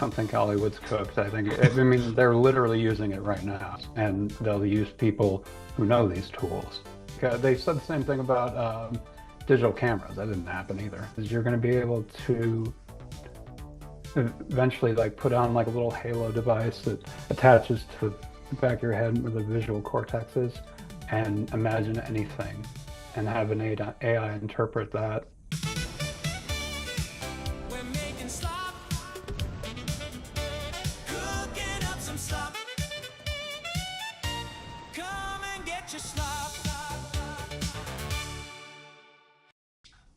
don't think Hollywood's cooked. I mean, they're literally using it right now, and they'll use people who know these tools. They said the same thing about digital cameras. That didn't happen either. Is you're going to be able to eventually like put on like a little halo device that attaches to the back of your head where the visual cortex is, and imagine anything, and have an AI interpret that. We're making slop, cooking up some slop. Come and get your slop.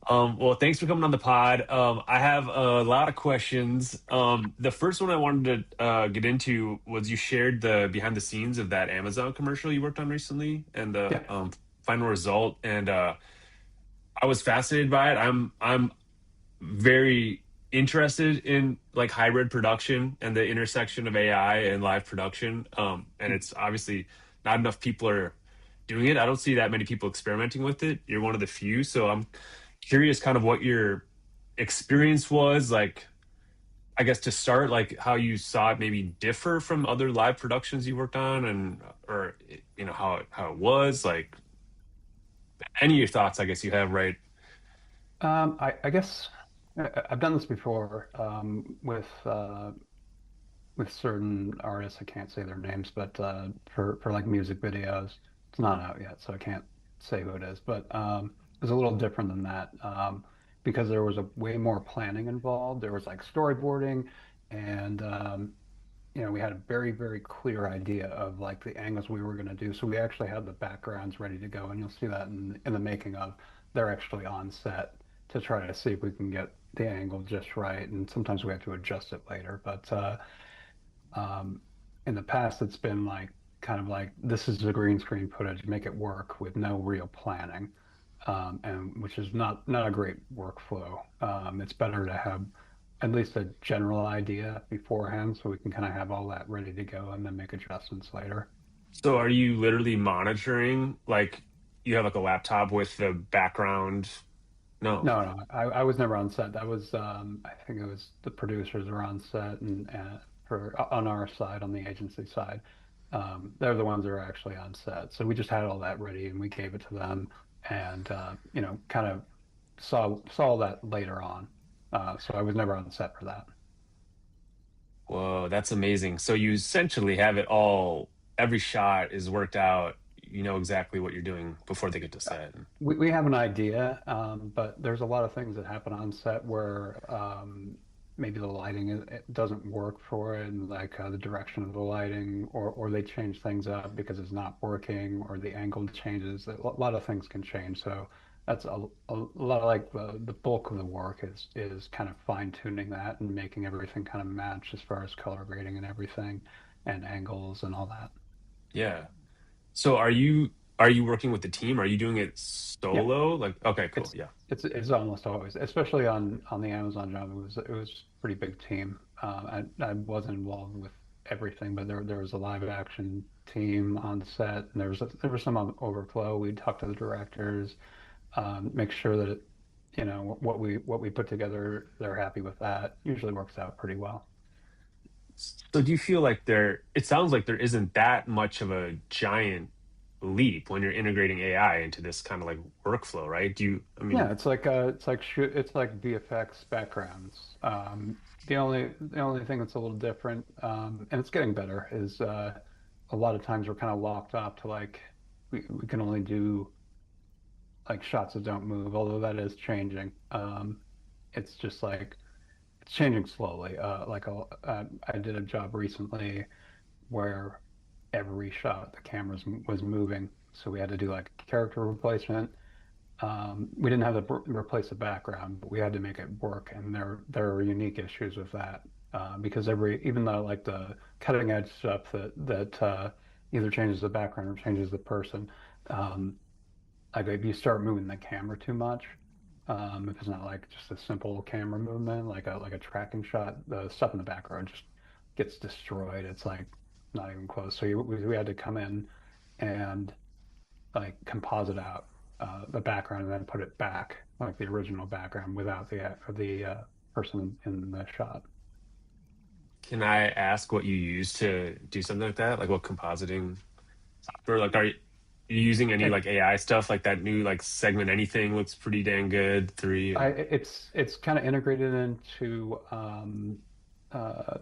Well, thanks for coming on the pod. I have a lot of questions. The first one I wanted to get into was you shared the behind the scenes of that Amazon commercial you worked on recently and the Yeah. final result. And I was fascinated by it. I'm very interested in like hybrid production and the intersection of AI and live production. And it's obviously not enough people are doing it. I don't see that many people experimenting with it. You're one of the few. So I'm curious kind of what your experience was like. I guess to start, like how you saw it maybe differ from other live productions you worked on, and or how it was like. Any of your thoughts? I guess you have, right? I guess I've done this before with certain artists. I can't say their names, but for like music videos, it's not out yet, so I can't say who it is. But it was a little different than that because there was a way more planning involved. There was like storyboarding, and we had a very, very clear idea of like the angles we were going to do. So we actually had the backgrounds ready to go, and you'll see that in the making of. They're actually on set to try to see if we can get the angle just right, and sometimes we have to adjust it later. But um, in the past, it's been like kind of like this is the green screen footage, make it work with no real planning, and which is not a great workflow. It's better to have at least a general idea beforehand, so we can kind of have all that ready to go and then make adjustments later. So are you literally monitoring like you have like a laptop with the background? No. No, I was never on set. That was I think it was the producers were on set, and for on our side, on the agency side, they're the ones that are actually on set. So we just had all that ready, and we gave it to them, and kind of saw that later on. So I was never on set for that. Whoa, that's amazing. So you essentially have it all, every shot is worked out. You know exactly what you're doing before they get to set. We have an idea, but there's a lot of things that happen on set where maybe the lighting it doesn't work for it, and like the direction of the lighting, or they change things up because it's not working, or the angle changes. A lot of things can change. So that's a lot of like the bulk of the work is kind of fine tuning that and making everything kind of match as far as color grading and everything, and angles and all that. Yeah. So are you working with the team? Are you doing it Yeah. solo? Like, okay, cool. It's Yeah. it's almost always, especially on the Amazon job. It was a pretty big team. I wasn't involved with everything, but there was a live action team on set, and there was some on overflow. We'd talk to the directors, make sure that what we put together, they're happy with that. Usually works out pretty well. So do you feel like it sounds like there isn't that much of a giant leap when you're integrating AI into this kind of like workflow, right? I Yeah, mean, it's like VFX backgrounds. The only thing that's a little different, and it's getting better, is a lot of times we're kind of locked off to like we can only do like shots that don't move, although that is changing. It's just like it's changing slowly. I did a job recently where every shot the camera was moving, so we had to do like character replacement. We didn't have to replace the background, but we had to make it work, and there are unique issues with that because even though like the cutting edge stuff that either changes the background or changes the person, um, like if you start moving the camera too much, if it's not like just a simple camera movement, like a tracking shot, the stuff in the background just gets destroyed. It's like not even close. So we had to come in and like composite out the background and then put it back like the original background without the person in the shot. Can I ask what you use to do something like that? Like what compositing software? Like are you using any It, like AI stuff? Like that new like segment anything looks pretty dang good. Three and it's kind of integrated into uh,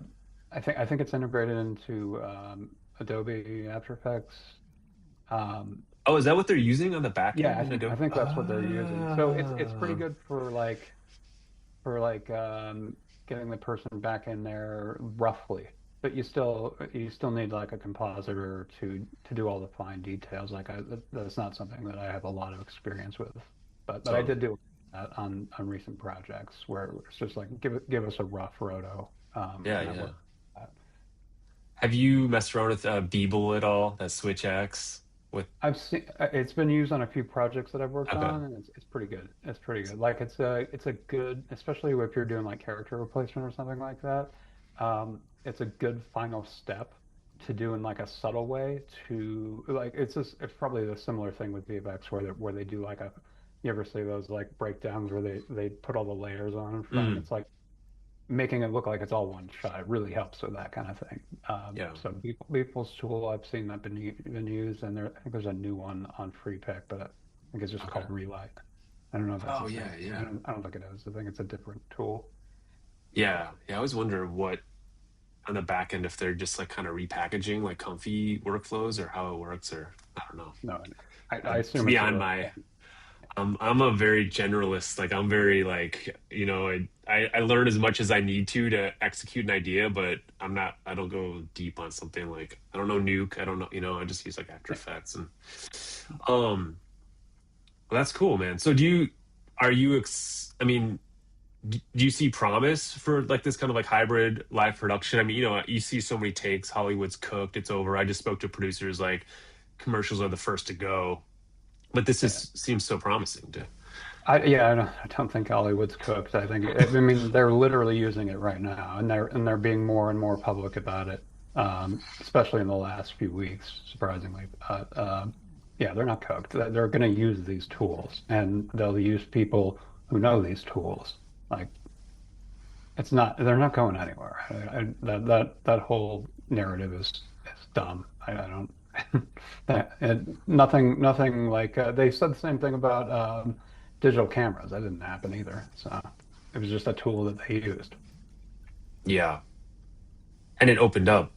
I think it's integrated into Adobe After Effects. Um, oh, is that what they're using on the back yeah, end in I Adobe? think that's what they're using. So it's pretty Ah, good for getting the person back in there roughly. But you still need like a compositor to do all the fine details. That's not something that I have a lot of experience with. But I totally. did do that on recent projects where it's just like give us a rough roto, Yeah, and I yeah. work with that. Have you messed around with Beeble at all? That Switch X with I've seen it's been used on a few projects that I've worked okay. on, and it's pretty good. It's pretty good. Like it's a good, especially if you're doing like character replacement or something like that. It's a good final step to do in like a subtle way to like it's probably the similar thing with VFX where they do like a you ever see those like breakdowns where they put all the layers on in front? Mm, It's like making it look like it's all one shot. It really helps with that kind of thing. yeah. So Beeple's tool I've seen that been used, and I think there's a new one on free pick, but I think it's just Okay. called Relight. I don't know if that's Oh the yeah, same thing. I yeah. don't, I don't think it is. I think it's a different tool. Yeah. Yeah. I always wonder what on the back end if they're just like kind of repackaging like comfy workflows or how it works or I don't know. No, I It's assume it's beyond a my I'm a very generalist. Like I'm very like, I learn as much as I need to execute an idea, but I don't go deep on something like I don't know Nuke. I don't know, I just use like After Effects and um well, that's cool, man. So are you I mean, do you see promise for like this kind of like hybrid live production? I mean, you see so many takes, Hollywood's cooked, it's over. I just spoke to producers like commercials are the first to go, but this yeah. is seems so promising to I don't think Hollywood's cooked. I mean, they're literally using it right now, and they're being more and more public about it, especially in the last few weeks, surprisingly. Yeah, they're not cooked. They're going to use these tools, and they'll use people who know these tools. Like they're not going anywhere. That whole narrative is dumb. I don't. Nothing like they said the same thing about digital cameras. That didn't happen either. So it was just a tool that they used. yeah. And it opened up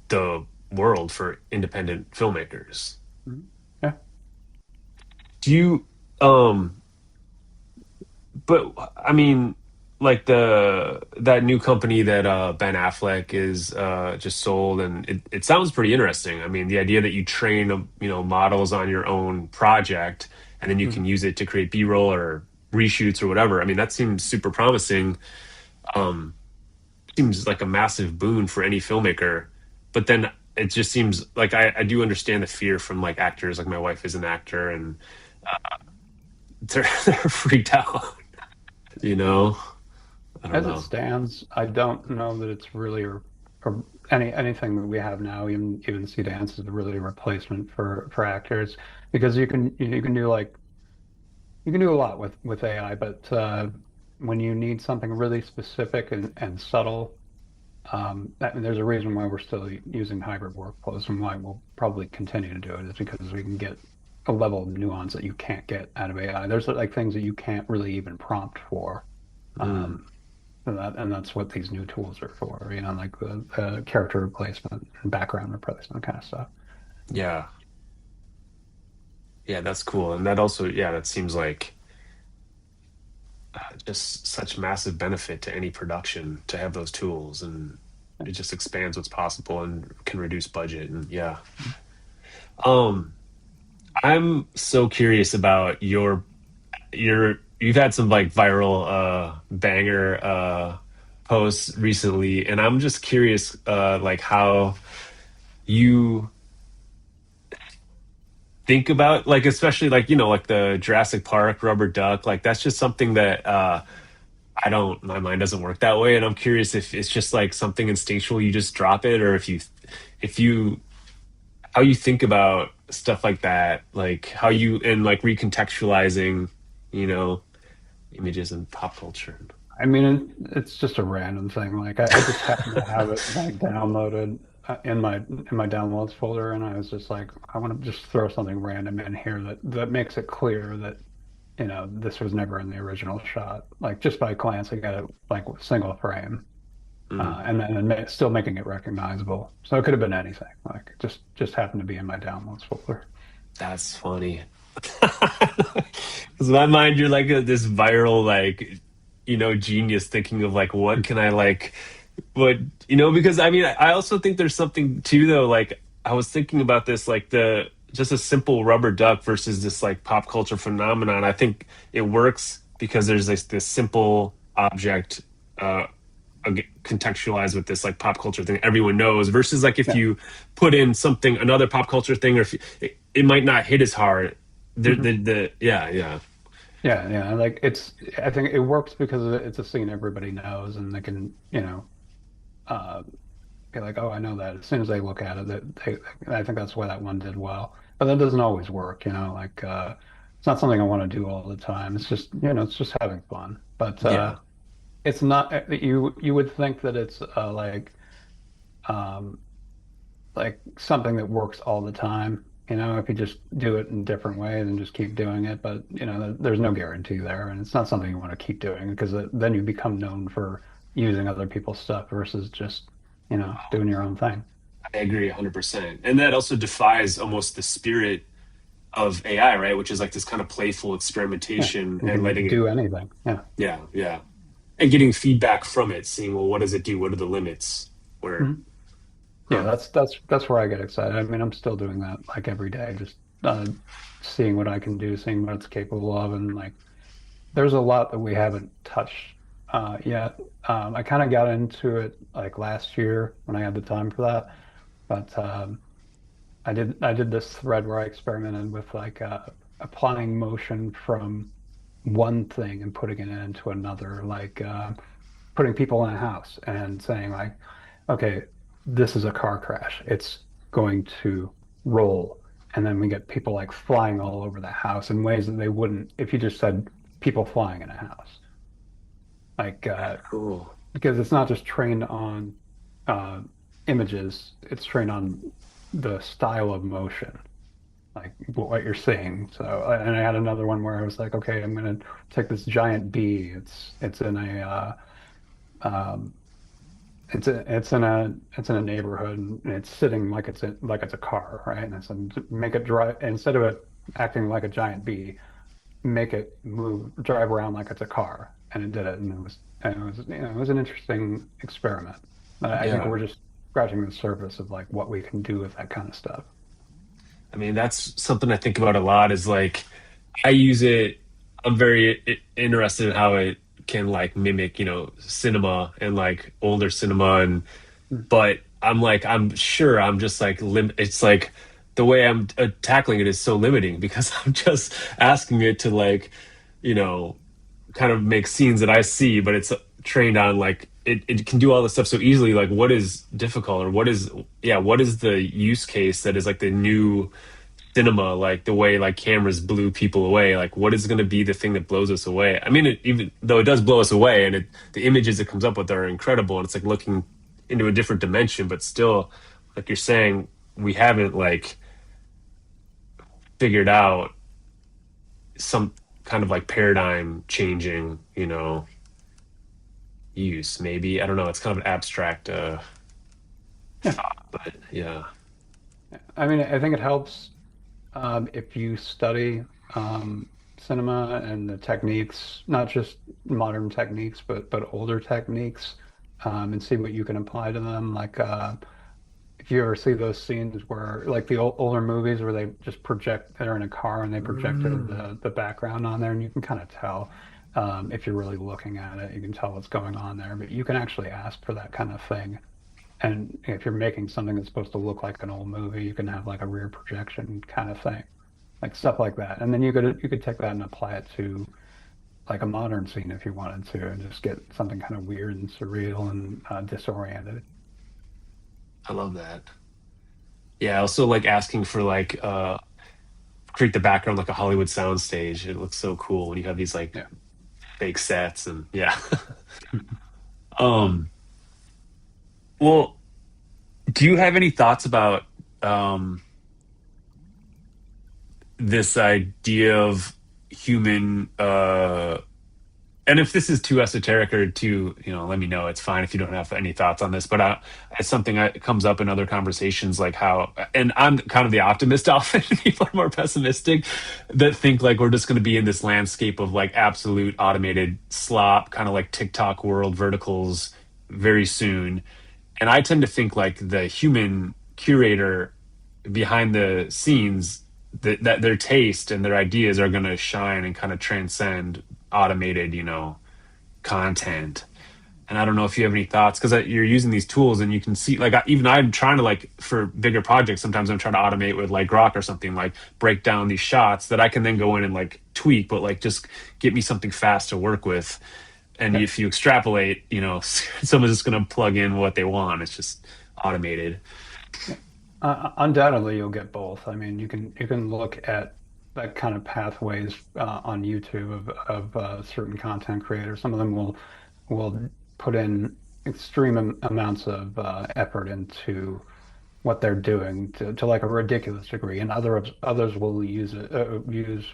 the world for independent filmmakers. Mhm. Yeah. Do you but I mean like the that new company that Ben Affleck is just sold and it sounds pretty interesting. I mean, the idea that you train models on your own project and then you can Mhm. use it to create B-roll or reshoots or whatever. I mean, that seems super promising. Um seems like a massive boon for any filmmaker. But then it just seems like I do understand the fear from like actors. Like my wife is an actor, and they're freaked out. You know, I don't As it know. stands, I don't know that it's really or anything that we have now, even C dance is really a replacement for actors because you can do like you can do a lot with AI, but when you need something really specific and subtle, and there's a reason why we're still using hybrid workflows and why we'll probably continue to do it is because we can get a level of nuance that you can't get out of AI. There's like things that you can't really even prompt for. Mm, Um, and that's what these new tools are for, like the character replacement and background replacement kind of stuff. yeah, yeah, that's cool, and that also, yeah, that seems like just such massive benefit to any production to have those tools, and it just expands what's possible and can reduce budget, and yeah. Um, I'm so curious about you've had some like viral banger posts recently and I'm just curious like how you think about like especially like like the Jurassic Park rubber duck like that's just something that I don't my mind doesn't work that way and I'm curious if it's just like something instinctual you just drop it or if you how you think about stuff like that like how you and like recontextualizing you know images in pop culture. I mean, it's just a random thing. Like I just happen to have it like downloaded in my downloads folder, and I was just like, I want to just throw something random in here that makes it clear that this was never in the original shot. Like just by glancing at it, like single frame, Mm, and then still making it recognizable. So it could have been anything. Like just happened to be in my downloads folder. that's funny. Because in my mind, you're like this viral, like, genius thinking of like, what can I like, what, because I mean, I also think there's something too, though. Like, I was thinking about this, like just a simple rubber duck versus this like pop culture phenomenon. I think it works because there's this simple object, uh, contextualized with this like pop culture thing everyone knows versus like if Yeah. you put in something another pop culture thing or if it might not hit as hard Mhm. yeah, yeah, Yeah, yeah. Like I think it works because it's a scene everybody knows, and they can, uh, be like, oh, I know that. As soon as they look at it, I think that's why that one did well. But that doesn't always work, like it's not something I want to do all the time. It's just, it's just having fun. But yeah. it's not you would think that it's um like something that works all the time, if you just do it in different ways and just keep doing it. But, there's no guarantee there, and it's not something you want to keep doing because then you become known for using other people's stuff versus just, doing your own thing. I agree 100%, and that also defies almost the spirit of AI, right, which is like this kind of playful Yeah, experimentation you and can letting it, do anything. Yeah. yeah, yeah, and getting feedback from it, seeing, well, what does it do, what are the limits, where, Mhm. Yeah, huh, that's where I get excited. I mean, I'm still doing that like every day, just seeing what I can do, seeing what it's capable of, and like there's a lot that we haven't touched yet. I kind of got into it like last year when I had the time for that, but I did this thread where I experimented with like applying motion from one thing and putting it into another, like putting people in a house and saying like, okay, this is a car crash. It's going to roll. And then we get people like flying all over the house in ways that they wouldn't if you just said people flying in a house. Like, cool, because it's not just trained on uh, images, it's trained on the style of motion, like what you're seeing. So, and I had another one where I was like, okay, I'm gonna take this giant bee. It's in a um, it's in a neighborhood, and it's sitting like it's a car, right? And I said, make it drive instead of it acting like a giant bee, make it move, drive around like it's a car. And it did it, and it was an interesting experiment. I think yeah. we're just scratching the surface of like what we can do with that kind of stuff. I mean, that's something I think about a lot is like I use it. I'm very interested in how it can like mimic, cinema and like older cinema and Mm. but I'm like I'm sure I'm just like it's like the way I'm tackling it is so limiting because I'm just asking it to like, you know, kind of make scenes that I see, but it's trained on like it can do all this stuff so easily. Like what is difficult or what is the use case that is like the new cinema, like the way like cameras blew people away, like what is going to be the thing that blows us away? I mean, even though it does blow us away and the images it comes up with are incredible and it's like looking into a different dimension, but still, like you're saying, we haven't like figured out some kind of like paradigm changing, use. Maybe I don't know. It's kind of an abstract Yeah, thought, but yeah. I mean, I think it helps if you study cinema and the techniques, not just modern techniques, but older techniques, and see what you can apply to them. Like if you ever see those scenes where, like the older movies where they just project, they're in a car and they projected Mm. the background on there, and you can kind of tell if you're really looking at it, you can tell what's going on there. But you can actually ask for that kind of thing. And if you're making something that's supposed to look like an old movie, you can have like a rear projection kind of thing, like stuff like that. And then you could take that and apply it to like a modern scene if you wanted to, and just get something kind of weird and surreal and disoriented. I love that. Yeah, also like asking for like create the background like a Hollywood soundstage. It looks so cool when you have these like Yeah. fake sets and yeah. Um, well, do you have any thoughts about um this idea of human and if this is too esoteric or too, let me know. It's fine if you don't have any thoughts on this, but it's something that comes up in other conversations, like how, and I'm kind of the optimist often. People are more pessimistic that think like we're just going to be in this landscape of like absolute automated slop, kind of like TikTok world verticals very soon. And I tend to think like the human curator behind the scenes, that their taste and their ideas are going to shine and kind of transcend automated, content. And I don't know if you have any thoughts because you're using these tools and you can see, like, even I'm trying to, like, for bigger projects, sometimes I'm trying to automate with like Grok or something, like break down these shots that I can then go in and like tweak, but like just get me something fast to work with. And Yeah. if you extrapolate, someone's just going to plug in what they want. It's just automated. Yeah. Undoubtedly, you'll get both. I mean, you can look at that kind of pathways on YouTube of certain content creators. Some of them will put in extreme amounts of effort into what they're doing to like a ridiculous degree, and others will use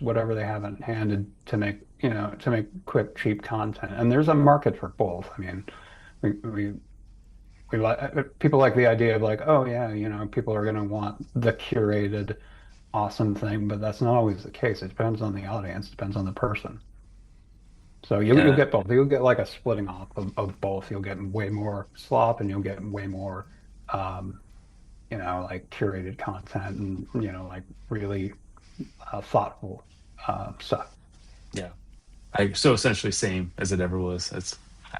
whatever they have in hand to make to make quick, cheap content. And there's a market for both. I mean, we we we like people like the idea of like, oh yeah, people are going to want the curated awesome thing, but that's not always the case. It depends on the audience, depends on the person. So you'll Yeah. get both. You'll get like a splitting off of both. You'll get way more slop and you'll get way more um, like curated content and like really thoughtful stuff. Yeah. So essentially same as it ever was.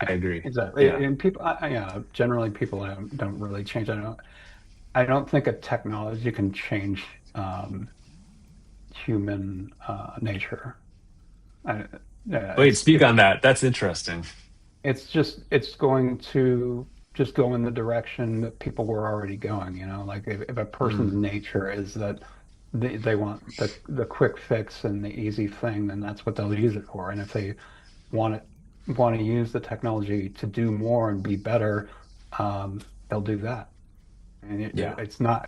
I Yeah, agree. exactly. Yeah. And people, yeah, generally people don't really change. I don't think a technology can change human nature. I, yeah, Wait, speak on that. That's interesting. it's going to just go in the direction that people were already going, like if a person's Mm, nature is that they want the quick fix and the easy thing, then that's what they'll use it for. And if they want it want to use the technology to do more and be better, they'll do that. And yeah. it's not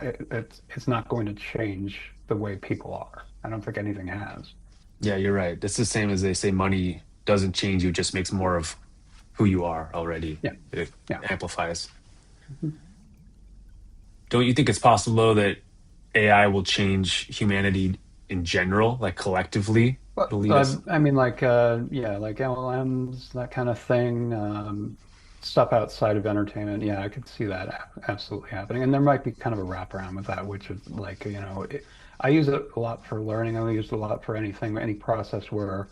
going to change the way people are. I don't think anything has. Yeah, you're right. It's the same as they say money doesn't change you, it just makes more of who you are already. Yeah, It yeah. amplifies. Mhm. Don't you think it's possible though that AI will change humanity in general, like collectively? But It'll lead us. I mean, like yeah, like LLMs, that kind of thing, stuff outside of entertainment. Yeah, I could see that absolutely happening. And there might be kind of a wraparound with that, which is like, I use it a lot for learning. I use it a lot for anything, any process where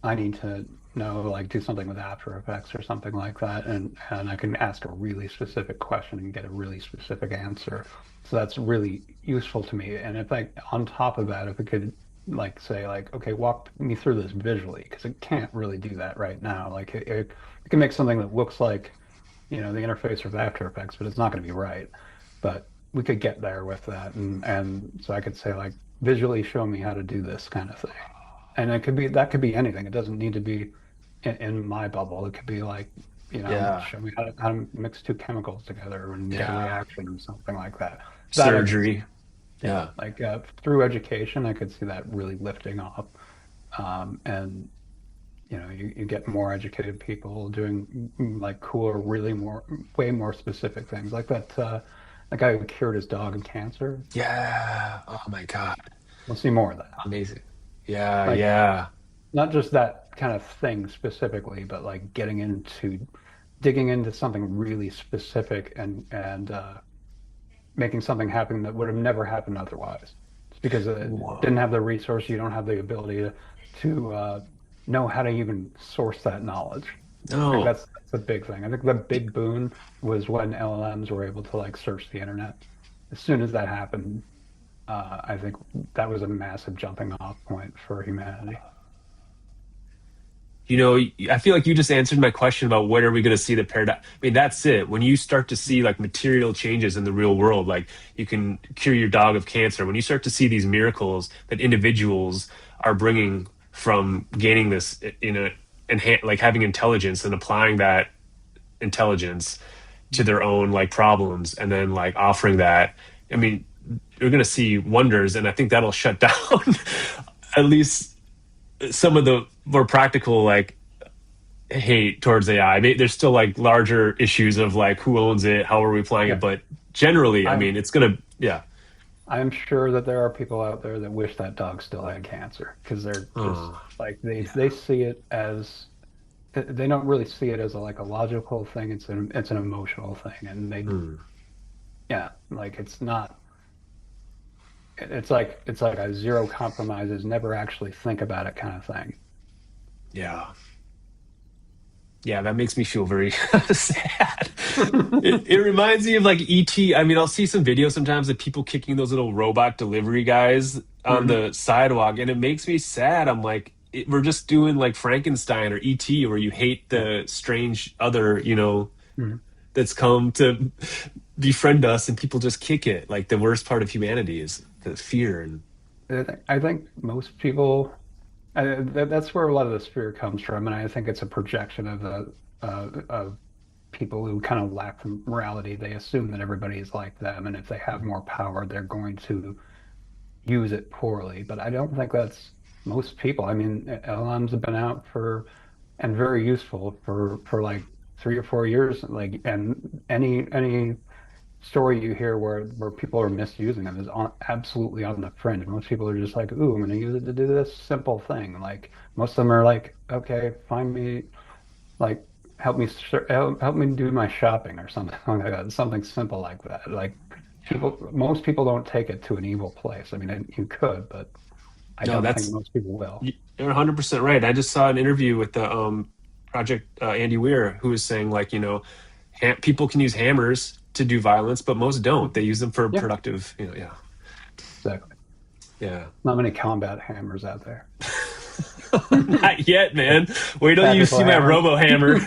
I need to know, like do something with After Effects or something like that, and I can ask a really specific question and get a really specific answer. So that's really useful to me. And if I, on top of that, if it could like say like, okay, walk me through this visually, because it can't really do that right now. Like it can make something that looks like, the interface of After Effects, but it's not going to be right. But we could get there with that, and so I could say like, visually show me how to do this kind of thing. And that could be anything. It doesn't need to be in my bubble. It could be like, Yeah. show me how to mix two chemicals together and get a Yeah. reaction or something like that. That I could see. Surgery. Yeah, Yeah. like through education, I could see that really lifting up. And you get more educated people doing like cooler, really way more specific things, like that guy who cured his dog of cancer. Yeah. Oh my God. We'll see more of that. Amazing. Yeah. Like Yeah. not just that kind of thing specifically, but like digging into something really specific and making something happen that would have never happened otherwise. It's because it didn't Whoa. have the resource. You don't have the ability to know how to even source that knowledge. I think No. that's a big thing. I think the big boon was when LLMs were able to like search the internet. As soon as that happened, I think that was a massive jumping off point for humanity. I feel like you just answered my question about when are we going to see the paradigm. I mean, that's it. When you start to see like material changes in the real world, like you can cure your dog of cancer, when you start to see these miracles that individuals are bringing from gaining this, like having intelligence and applying that intelligence to their own like problems, and then like offering that. I mean, you're going to see wonders, and I think that'll shut down at least some of the more practical like hate towards AI. There's still like larger issues of like who owns it, how are we applying it, Yeah. but generally, I I'm mean, it's gonna, yeah. I'm sure that there are people out there that wish that dog still had cancer because they're just Oh, like they yeah. see it as they don't really see it as a logical thing. It's an emotional thing, and they Hmm. yeah, like it's not. It's like a zero compromises, never actually think about it kind of thing. Yeah. Yeah, that makes me feel very sad. It reminds me of like ET. I mean, I'll see some videos sometimes of people kicking those little robot delivery guys on Hmm. the sidewalk, and it makes me sad. I'm like, we're just doing like Frankenstein or ET, where you hate Yeah. the strange other, you know, Mhm. that's come to befriend us, and people just kick it. Like the worst part of humanity is the fear. And I think most people that's where a lot of this fear comes from, and I think it's a projection of people who kind of lack the morality. They assume that everybody is like them, and if they have more power, they're going to use it poorly. But I don't think that's most people. I mean, LLMs have been out for and very useful for like 3 or 4 years. Like, and any story you hear where people are misusing them is absolutely on the fringe. Most people are just like, "Ooh, I'm going to use it to do this simple thing." Like most of them are like, "Okay, find me like help me do my shopping or something like that. Something simple like that." Like most people don't take it to an evil place. I mean, you could, but I no, don't think that's most people will. you're 100% right. I just saw an interview with the project Andy Weir, who was saying like, you know, people can use hammers to do violence, but most don't. They Mhm. use them for Yeah, productive, you know, yeah. exactly. Yeah. Not many combat hammers out there. Not yet, man. Wait till you Tactical see my hammers. Robo Hammer.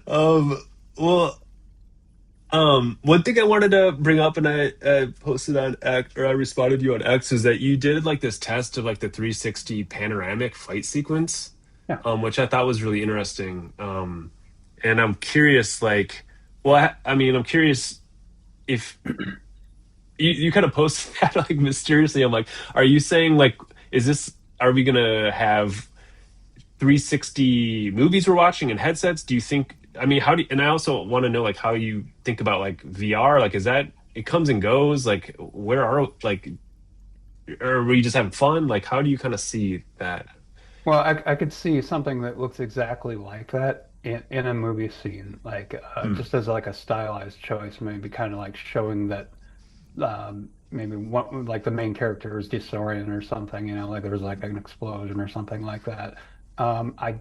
um, well, one thing I wanted to bring up, and I posted on X, or I responded to you on X, is that you did like this test of like the 360 panoramic fight sequence, Yeah. which I thought was really interesting. And I'm curious, like, well, I mean, I'm curious if you kind of posted that like mysteriously. I'm like, are you saying like, is this, are we gonna have 360 movies we're watching and headsets? Do you think, I mean, how do you, and I also want to know like how you think about like VR, like is that it comes and goes, like where are like, or were you just having fun, like how do you kind of see that? Well, I could see something that looks exactly like that in a movie scene, like Hmm. just as like a stylized choice, maybe kind of like showing that maybe one like the main character is disoriented or something, like there's like an explosion or something like that. I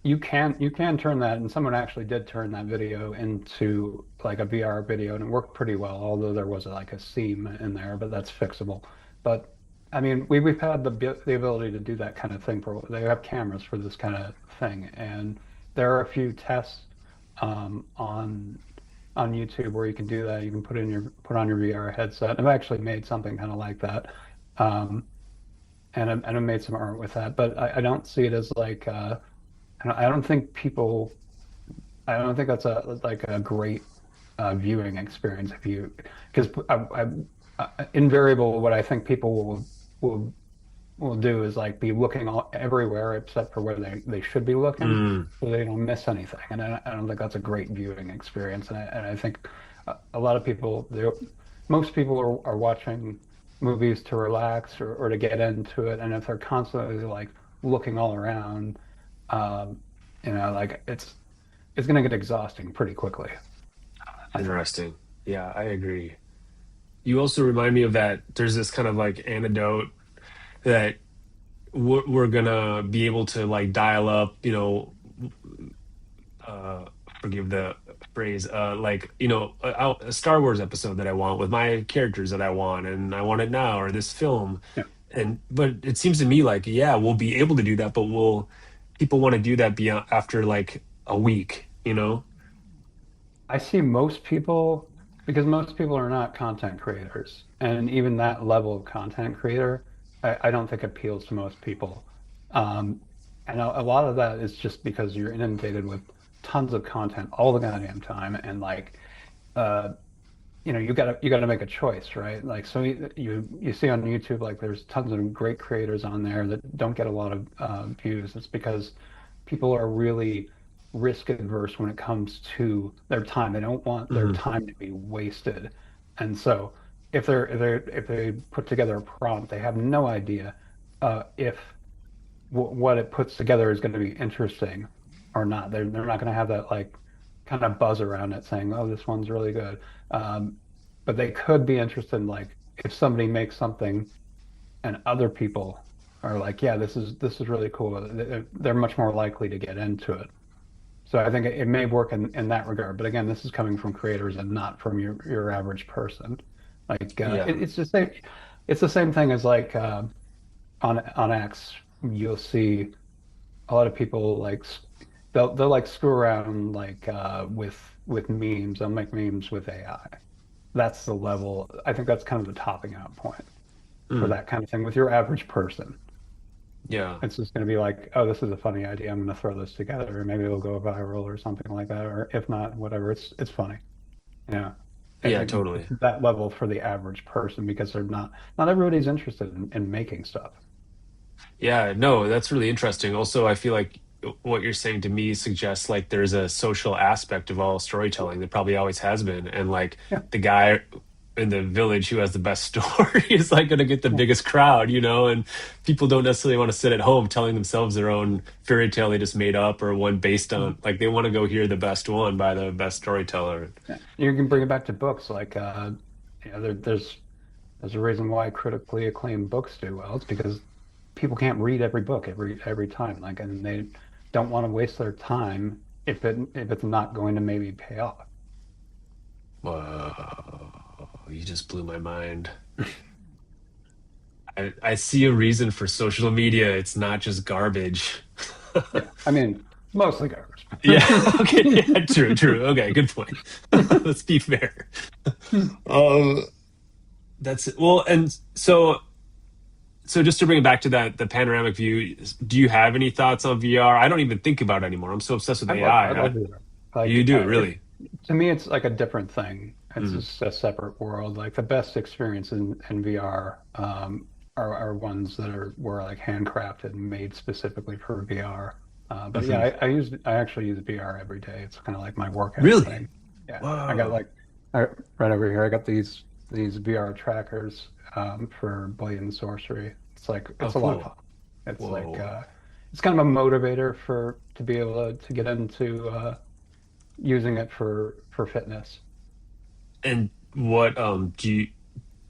you can turn that, and someone actually did turn that video into like a VR video, and it worked pretty well. Although there was like a seam in there, but that's fixable. But I mean, we've had the ability to do that kind of thing for they have cameras for this kind of thing, and there are a few tests on YouTube where you can do that. You can put on your VR headset. I've actually made something kind of like that. Um, and I made some art with that, but I don't see it as like I don't think people. I don't think that's a like a great viewing experience if you because invariable what I think people will will do is like be looking everywhere except for where they should be looking Mm, so they don't miss anything. And I don't think that's a great viewing experience. And I think a lot of people, most people are watching movies to relax or to get into it. And if they're constantly like looking all around, um, like it's going to get exhausting pretty quickly, I think. interesting. Yeah, I agree. You also remind me of that there's this kind of like anecdote that we're gonna be able to like dial up, you know, uh forgive the phrase, like, you know, a Star Wars episode that I want with my characters that I want, and I want it now, or this film. Yeah. And but it seems to me like, yeah, we'll be able to do that, but will people want to do that beyond after like a week, you know? I see most people because most people are not content creators, and even that level of content creator, I don't think appeals to most people. Um, and a lot of that is just because you're inundated with tons of content all the goddamn time, and like, uh, you gotta make a choice, right? Like, so you see on YouTube, like, there's tons of great creators on there that don't get a lot of views. It's because people are really risk adverse when it comes to their time. They don't want their Hmm. time to be wasted. And so if they put together a prompt, they have no idea if what it puts together is going to be interesting or not. They're not going to have that like kind of buzz around it saying, "Oh, this one's really good." Um, but they could be interested in like if somebody makes something and other people are like, "Yeah, this is really cool." They're much more likely to get into it. So I think it may work in that regard. But again, this is coming from creators and not from your average person. Like Yeah. it's the same thing as like on X, you'll see a lot of people like they'll like screw around like with memes. They'll make memes with AI. That's the level. I think that's kind of the topping out point for Mm. that kind of thing with your average person. Yeah. It's just going to be like, oh, this is a funny idea. I'm going to throw this together, or maybe it'll go viral or something like that. Or if not, whatever. It's funny. Yeah. Yeah, It's totally. that level for the average person because they're not everybody's interested in making stuff. Yeah, no, that's really interesting. Also, I feel like what you're saying to me suggests like there's a social aspect of all storytelling. There probably always has been. And like Yeah. the guy in the village who has the best story is like going to get the Yeah. biggest crowd, you know? And people don't necessarily want to sit at home telling themselves their own fairy tale they just made up or one based Mhm. on, like, they want to go hear the best one by the best storyteller. Yeah. You can bring it back to books like there's a reason why critically acclaimed books do well. It's because people can't read every book every time. Like, and they don't want to waste their time if it's not going to maybe pay off. Whoa, you just blew my mind. I see a reason for social media. It's not just garbage. Yeah, I mean, mostly garbage. Yeah. Okay. Yeah. True. True. Okay. Good point. Let's be fair. Um, that's it. Well, and so just to bring it back to that the panoramic view, do you have any thoughts on VR? I don't even think about it anymore. I'm so obsessed with I AI. love VR. You Like, do, really? to me, it's like a different thing. It's Mm, just a separate world. Like the best experience in VR are ones that were like handcrafted and made specifically for VR. But yeah, hmm. I actually use VR every day. It's kind of like my workout Really? thing. Yeah, I got Whoa. like right over here. I got these VR trackers for blade and sorcery. It's like Oh, it's a lot of cool. fun. It's like Whoa. it's kind of a motivator for to be able to get into using it for fitness. And what do you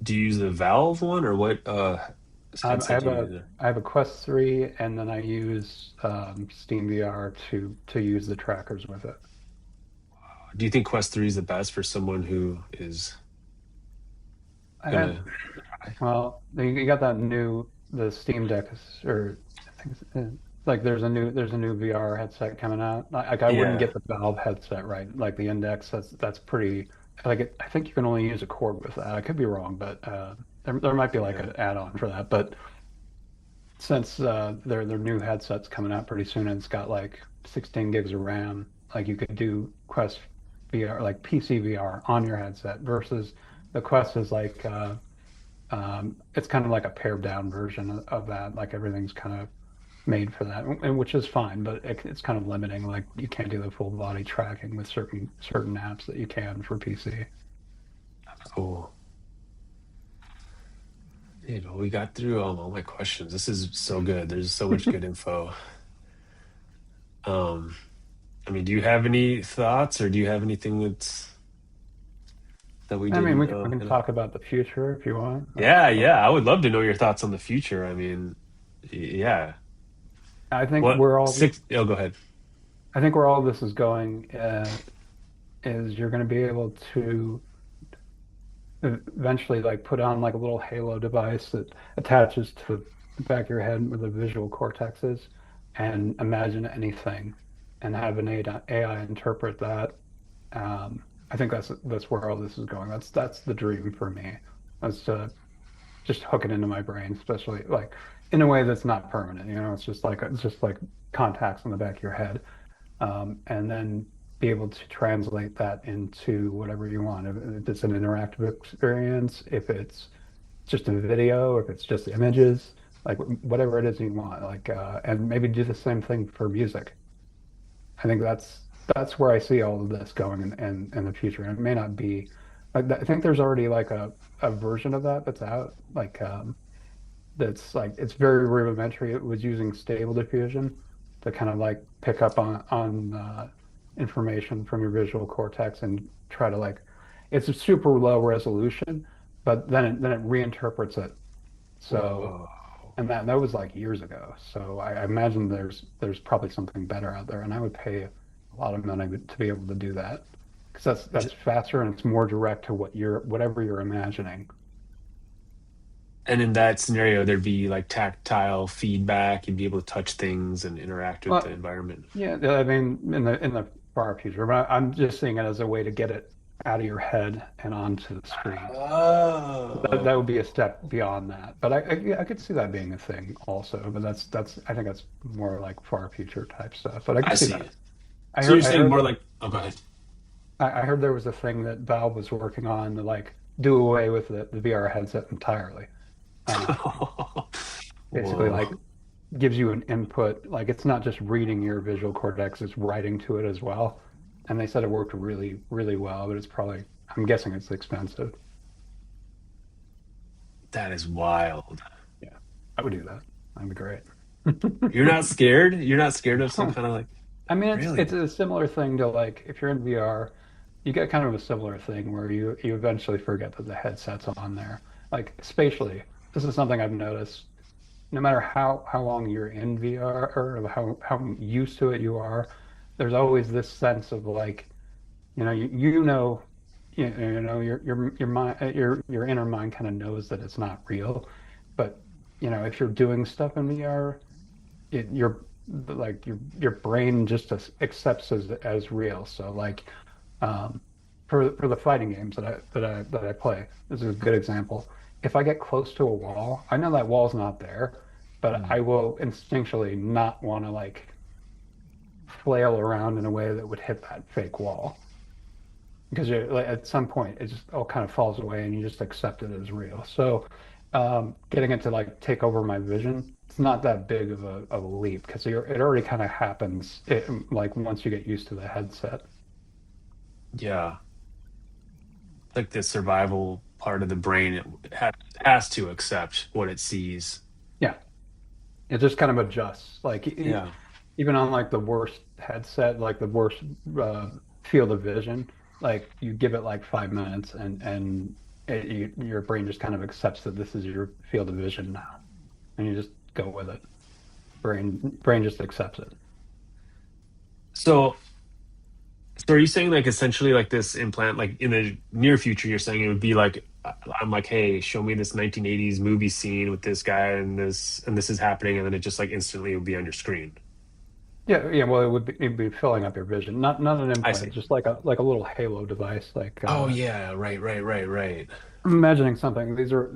use the Valve one or what I headset have do you a use there? I have a Quest 3 and then I use Steam VR to use the trackers with it. Do you think Quest 3 is the best for someone who is I had gonna try? well, you got that new the Steam Deck or I think like there's a new VR headset coming out. Like I wouldn't Yeah. get the Valve headset right. Like the Index that's pretty like I think you can only use a cord with that. I could be wrong, but there might be like Yeah. an add-on for that. But since their new headset's coming out pretty soon and it's got like 16 gigs of RAM, like you could do Quest VR, like PC VR on your headset versus the Quest is like it's kind of like a pared down version of that. Like everything's kind of made for that, and which is fine, but it's kind of limiting. Like you can't do the full body tracking with certain apps that you can for PC. Cool. Well, we got through all my questions. This is so good. There's so much good info. Um, I mean, do you have any thoughts or do you have anything that we I mean, didn't we can hit on? talk about the future if you want. Yeah, yeah. I would love to know your thoughts on the future. I mean, yeah. I think What we're all six? Oh, go ahead. I think where all this is going is you're going to be able to eventually like put on like a little halo device that attaches to the back of your head where the visual cortex is and imagine anything and have an AI interpret that. I think that's where all this is going. That's the dream for me. That's to just hook it into my brain, especially like in a way that's not permanent. It's just like contacts on the back of your head, and then be able to translate that into whatever you want. If it's an interactive experience, if it's just a video, if it's just images, like whatever it is you want, and maybe do the same thing for music. I think that's where I see all of this going in the future. And it may not be, I think there's already like a version of that that's out, that's like it's very rudimentary. It was using stable diffusion to kind of like pick up on information from your visual cortex and try to like it's a super low resolution, but then it reinterprets it. So Whoa. and that was like years ago. So I imagine there's probably something better out there, and I would pay a lot of money to be able to do that because that's faster and it's more direct to whatever you're imagining. And in that scenario, there'd be like tactile feedback. You'd be able to touch things and interact with the Well, environment. yeah, I mean, in the far future, but I'm just seeing it as a way to get it out of your head and onto the screen. That Oh, would be a step beyond that. But I could see that being a thing also. But that's I think that's more like far future type stuff. But I I could see see. that. So you're I saying heard more that like, oh, go ahead. I heard there was a thing that Valve was working on to like do away with the VR headset entirely. Um, Basically, Whoa. like gives you an input. Like it's not just reading your visual cortex; it's writing to it as well. And they said it worked really, really well. But it's probably I'm guessing it's expensive. That is wild. Yeah, I would do that. That'd be great. You're not scared? You're not scared of some kind of like, I mean, it's really? a similar thing to like if you're in VR, you get kind of a similar thing where you eventually forget that the headset's on there. Like spatially, this is something I've noticed. No matter how long you're in VR or how used to it you are, there's always this sense of like, your mind your inner mind kind of knows that it's not real. But if you're doing stuff in VR, your brain just accepts as real. So like for the fighting games that I play, this is a good example. If I get close to a wall, I know that wall's not there, but Mm. I will instinctually not want to like flail around in a way that would hit that fake wall because like, at some point it just all kind of falls away and you just accept it as real. So getting it to like take over my vision, it's not that big of a leap because it already kind of happens like once you get used to the headset. Yeah. Like the survival part of the brain, has to accept what it sees. Yeah, it just kind of adjusts. Like Yeah. even on like the worst headset, like the worst uh, field of vision, like you give it like 5 minutes and your brain just kind of accepts that this is your field of vision now, and you just go with it. Brain just accepts it. So, so are you saying like essentially like this implant, like in the near future, you're saying it would be like, I'm like, hey, show me this 1980s movie scene with this guy and this is happening, and then it just like instantly would be on your screen. Yeah, yeah. Well, it'd be filling up your vision, not an I implant, see. just like a little halo device. Like Oh yeah, right. I'm imagining something. These are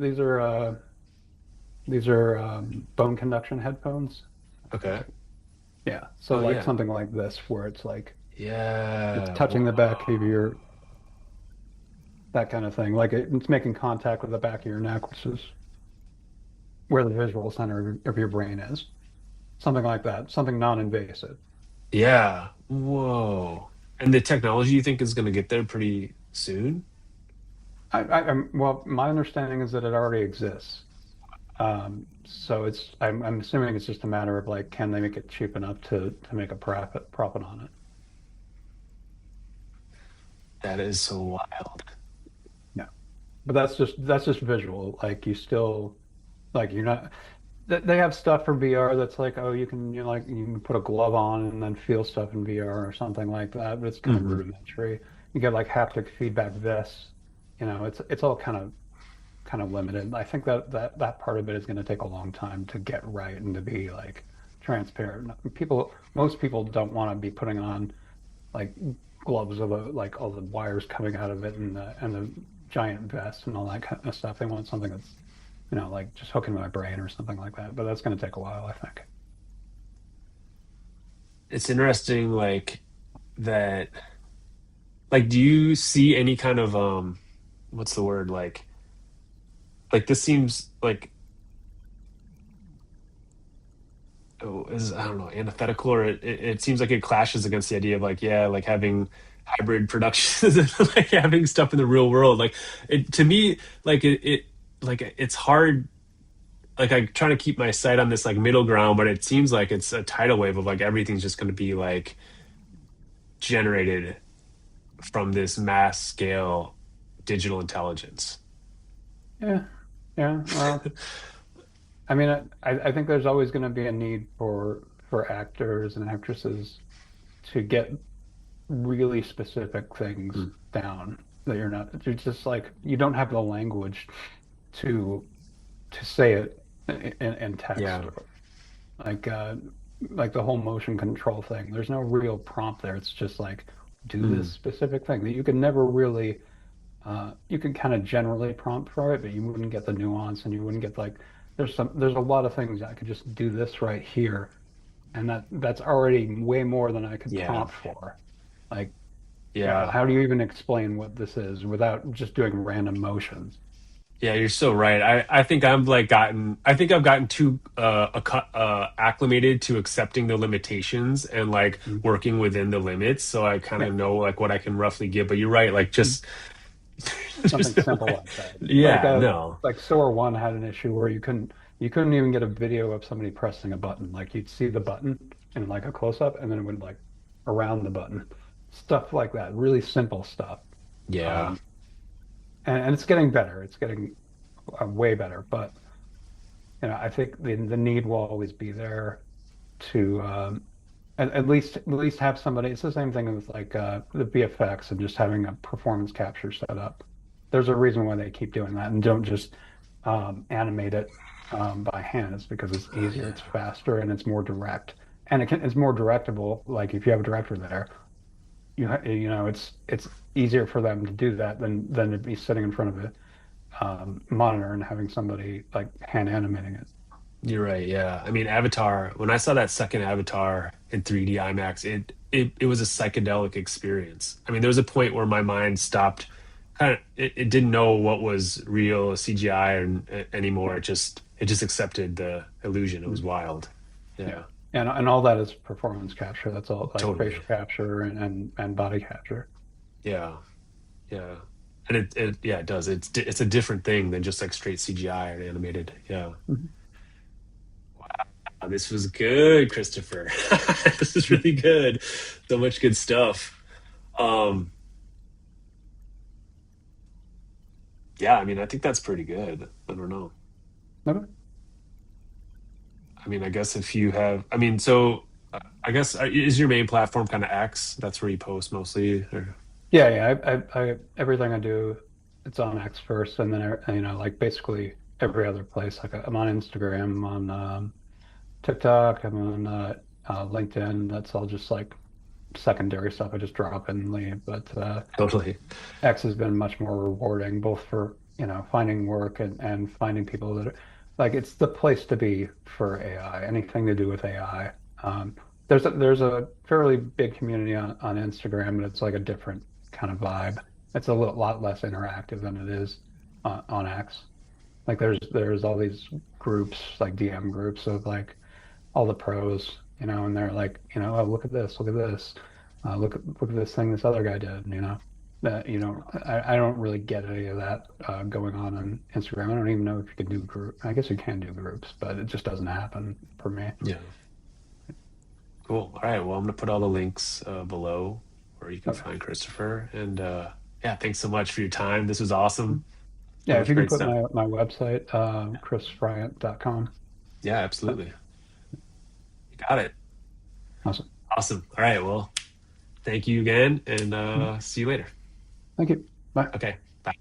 bone conduction headphones. Okay. Yeah. So Oh like yeah. something like this, where it's like it's Yeah. touching the back of Whoa. your that kind of thing. Like it's making contact with the back of your neck, which is where the visual center of your brain is. Something like that. Something non-invasive. Yeah. Whoa. And the technology you think is going to get there pretty soon? Well, my understanding is that it already exists. So I'm assuming it's just a matter of like, can they make it cheap enough to make a profit on it? That is so wild. Yeah. But that's just visual. Like you still like you're not they have stuff for VR that's like, oh, you can put a glove on and then feel stuff in VR or something like that, but it's kind of Hmm. rudimentary. You get like haptic feedback vests. It's all kind of limited. I think that part of it is going to take a long time to get right and to be like transparent. Most people don't want to be putting on like gloves of like all the wires coming out of it and the giant vest and all that kind of stuff. They want something that's like just hooking my brain or something like that. But that's going to take a while, I think. It's interesting, like that. Like, do you see any kind of what's the word? Like this seems like oh, is I don't know, antithetical, or it seems like it clashes against the idea of like, yeah, like having hybrid productions and like having stuff in the real world. Like it to me, it like it's hard. Like I'm trying to keep my sight on this like middle ground, but it seems like it's a tidal wave of like everything's just going to be like generated from this mass scale digital intelligence. Yeah, yeah. Well, I mean, I think there's always going to be a need for actors and actresses to get really specific things Mm. down that you're just like you don't have the language to say it in text, Yeah. like uh like the whole motion control thing. There's no real prompt there. It's just like do this Mm. specific thing that you can never really you can kind of generally prompt for it, but you wouldn't get the nuance and you wouldn't get like there's a lot of things I could just do this right here, and that's already way more than I could Yeah. prompt for. Like, Yeah. how do you even explain what this is without just doing random motions? Yeah, you're so right. I think I think I've gotten too acclimated to accepting the limitations and like Mm. working within the limits. So I kind Yeah. of know like what I can roughly give. But you're right, like just Something there's no simple way. like that. Yeah, no. Like Sora 1 had an issue where you couldn't even get a video of somebody pressing a button. Like you'd see the button in like a close up and then it would like around the button. Stuff like that. Really simple stuff. Yeah. Um, and it's getting better. It's getting way better. But I think the need will always be there to at least have somebody. It's the same thing with like the VFX and just having a performance capture set up. There's a reason why they keep doing that and don't just animate it by hand. It's because it's Oh, easier, it's yeah. faster, and it's more direct. And it's more directable. Like if you have a director there, it's easier for them to do that than to be sitting in front of a monitor and having somebody like hand animating it. You're right. Yeah. I mean, Avatar, when I saw that second Avatar in 3D IMAX, it was a psychedelic experience. I mean, there was a point where my mind stopped it didn't know what was real CGI anymore. Yeah. It just accepted the illusion. It was Mhm. wild. Yeah. Yeah. And all that is performance capture. That's all like Totally. facial capture and body capture. Yeah. Yeah. And it yeah, it does. It's a different thing than just like straight CGI or animated. Yeah. Mhm. This was good, Christopher. This is really good. So much good stuff. Um, yeah, I mean, I think that's pretty good. I don't know. Okay. I mean, I guess if you have, I mean, so I guess is your main platform kind of X? That's where you post mostly, or Yeah, yeah. Everything I do, it's on X first, and then like basically every other place. Like I'm on Instagram, I'm on TikTok, I'm on LinkedIn. That's all just like secondary stuff. I just drop in and leave. But totally. X has been much more rewarding, both for, finding work and finding people that are like it's the place to be for AI, anything to do with AI. There's a fairly big community on Instagram, but it's like a different kind of vibe. It's a lot less interactive than it is on X. Like there's all these groups, like DM groups of like all the pros, and they're like, oh, look at this, look at this thing this other guy did, that, I don't really get any of that going on Instagram. I don't even know if you can do group. I guess you can do groups, but it just doesn't happen for me. Yeah. Cool. All right. Well, I'm gonna put all the links below where you can Okay. find Christopher. And yeah, thanks so much for your time. This was awesome. So Yeah, if much you can great put stuff. my website, chrisfryant.com. Yeah, absolutely. You got it. Awesome. Awesome. All right. Well, thank you again, and see you later. Thank you. Bye. Okay. Bye.